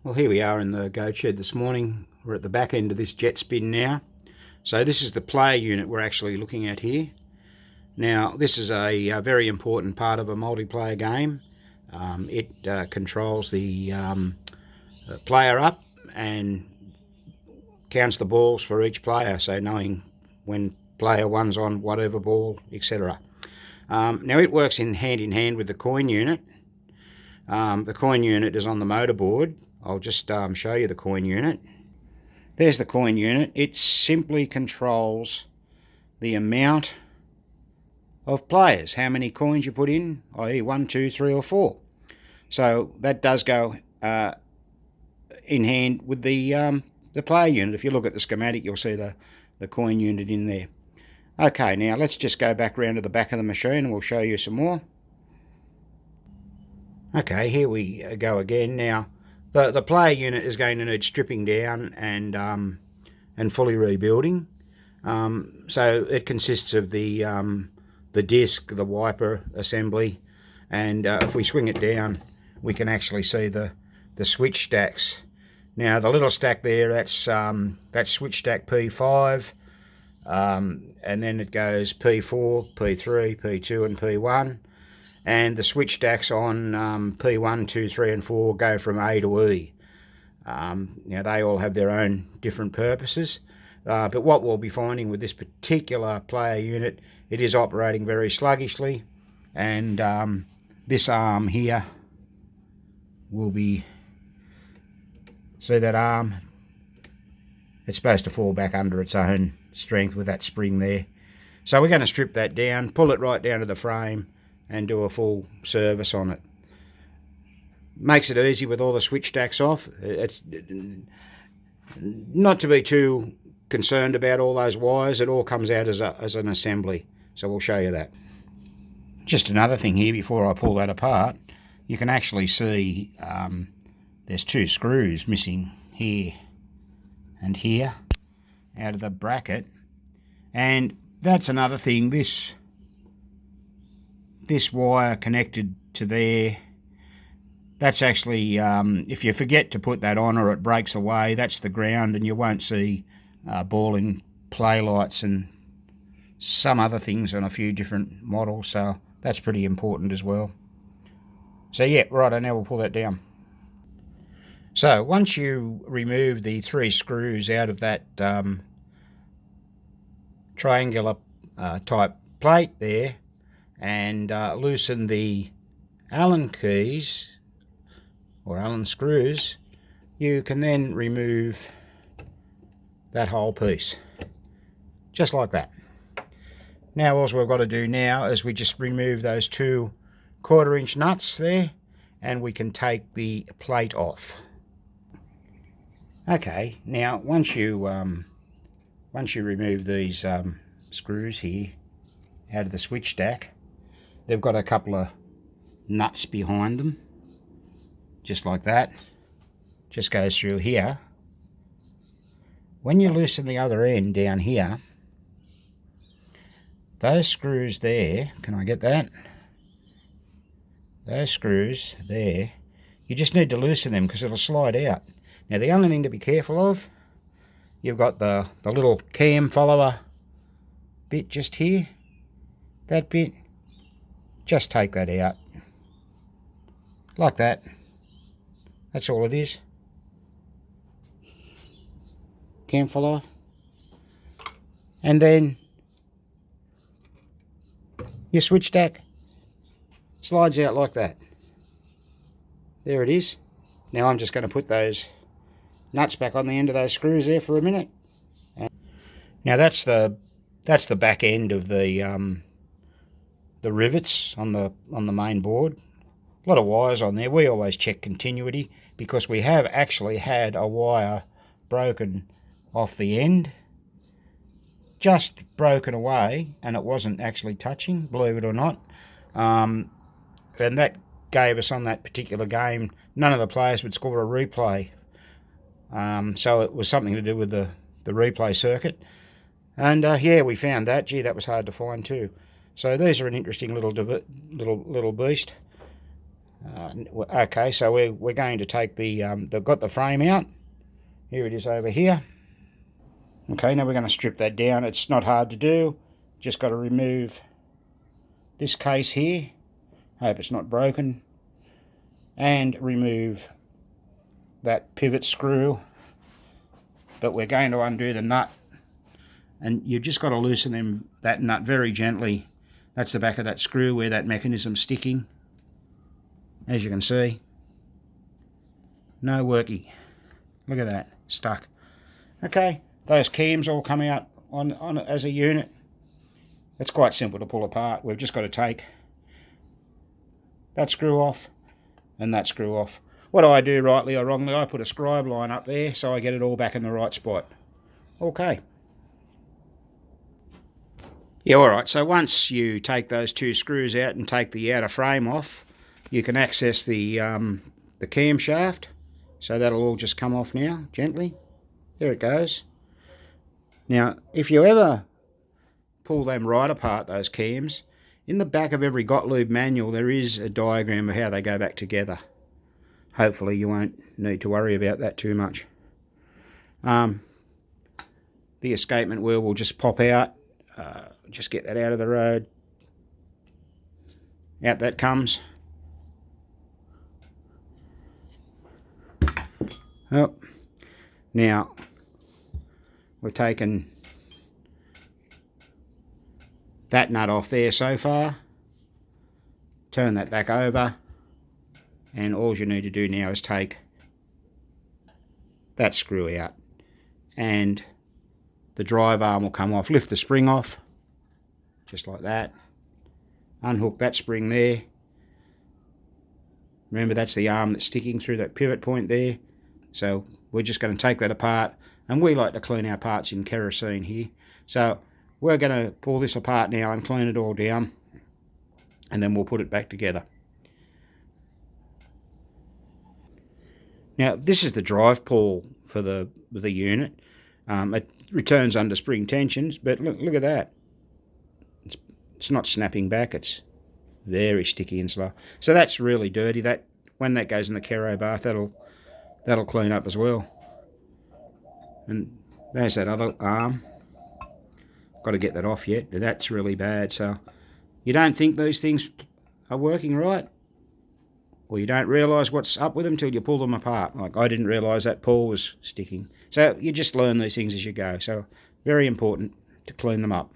Well, here we are in the goat shed this morning. We're at the back end of this jet spin now. So this is the player unit we're actually looking at here. Now, this is a very important part of a multiplayer game. It controls the player up and counts the balls for each player, so knowing when player one's on whatever ball, etc. Now, it works in hand with the coin unit. The coin unit is on the motorboard. I'll just show you the coin unit. There's the coin unit. It simply controls the amount of players, how many coins you put in, i.e. 1, 2, 3 or 4. So that does go in hand with the player unit. If you look at the schematic, you'll see the coin unit in there. Okay, now let's just go back around to the back of the machine and we'll show you some more. Okay, here we go again. Now, the player unit is going to need stripping down and fully rebuilding. So it consists of the disc, the wiper assembly, and if we swing it down, we can actually see the switch stacks. Now, the little stack there, that's switch stack P5, and then it goes P4, P3, P2, and P1. And the switch stacks on P1, 2, 3 and 4 go from A to E. Now they all have their own different purposes, but what we'll be finding with this particular player unit, it is operating very sluggishly, and this arm here will be, see that arm? It's supposed to fall back under its own strength with that spring there. So we're going to strip that down, pull it right down to the frame, and do a full service on it. Makes it easy with all the switch stacks off. It's not to be too concerned about all those wires. It all comes out as an assembly. So we'll show you that. Just another thing here before I pull that apart. You can actually see there's 2 screws missing here and here out of the bracket. And that's another thing. This wire connected to there, that's actually, if you forget to put that on or it breaks away, that's the ground, and you won't see ball and play lights and some other things on a few different models, so that's pretty important as well. So yeah, right, now we'll pull that down. So once you remove the 3 screws out of that triangular type plate there, and loosen the Allen keys or Allen screws, you can then remove that whole piece, just like that. Now all we've got to do now is we just remove those 2 1/4-inch nuts there, and we can take the plate off. Okay, now once you remove these screws here out of the switch stack, they've got a couple of nuts behind them, just like that. Just goes through here. When you loosen the other end down here, those screws there, can I get that? Those screws there, you just need to loosen them because it'll slide out. Now the only thing to be careful of, you've got the little cam follower bit just here, that bit. Just take that out, like that. That's all it is. Cam follower. And then your switch stack slides out like that. There it is. Now I'm just going to put those nuts back on the end of those screws there for a minute. Now that's the back end of the rivets on the main board. A lot of wires on there. We always check continuity because we have actually had a wire broken off the end, just broken away, and it wasn't actually touching, believe it or not. And that gave us, on that particular game, none of the players would score a replay. So it was something to do with the replay circuit. And yeah, we found that. Gee, that was hard to find too. So these are an interesting little beast. Okay, so we're going to take they've got the frame out. Here it is over here. Okay, now we're going to strip that down. It's not hard to do. Just got to remove this case here. Hope it's not broken. And remove that pivot screw. But we're going to undo the nut. And you've just got to loosen that nut very gently. That's the back of that screw where that mechanism's sticking. As you can see. No worky. Look at that. Stuck. Okay. Those cams all come out on as a unit. It's quite simple to pull apart. We've just got to take that screw off and that screw off. What I do, rightly or wrongly, I put a scribe line up there so I get it all back in the right spot. Okay. Yeah, alright, so once you take those two screws out and take the outer frame off, you can access the camshaft. So that'll all just come off now, gently. There it goes. Now, if you ever pull them right apart, those cams, in the back of every Gottlieb manual there is a diagram of how they go back together. Hopefully you won't need to worry about that too much. The escapement wheel will just pop out. Just get that out of the road. Out that comes. Oh, now we've taken that nut off there so far. Turn that back over, and all you need to do now is take that screw out, and the drive arm will come off. Lift the spring off, just like that. Unhook that spring there. Remember, that's the arm that's sticking through that pivot point there. So we're just going to take that apart, and we like to clean our parts in kerosene here. So we're going to pull this apart now and clean it all down, and then we'll put it back together. Now this is the drive pull for the unit. It returns under spring tensions, but look at that. It's not snapping back. It's very sticky and slow. So that's really dirty. That when that goes in the Kero bath, that'll clean up as well. And there's that other arm. Got to get that off yet, but that's really bad. So you don't think these things are working right, or you don't realise what's up with them till you pull them apart. Like I didn't realise that pull was sticking. So you just learn these things as you go. So very important to clean them up.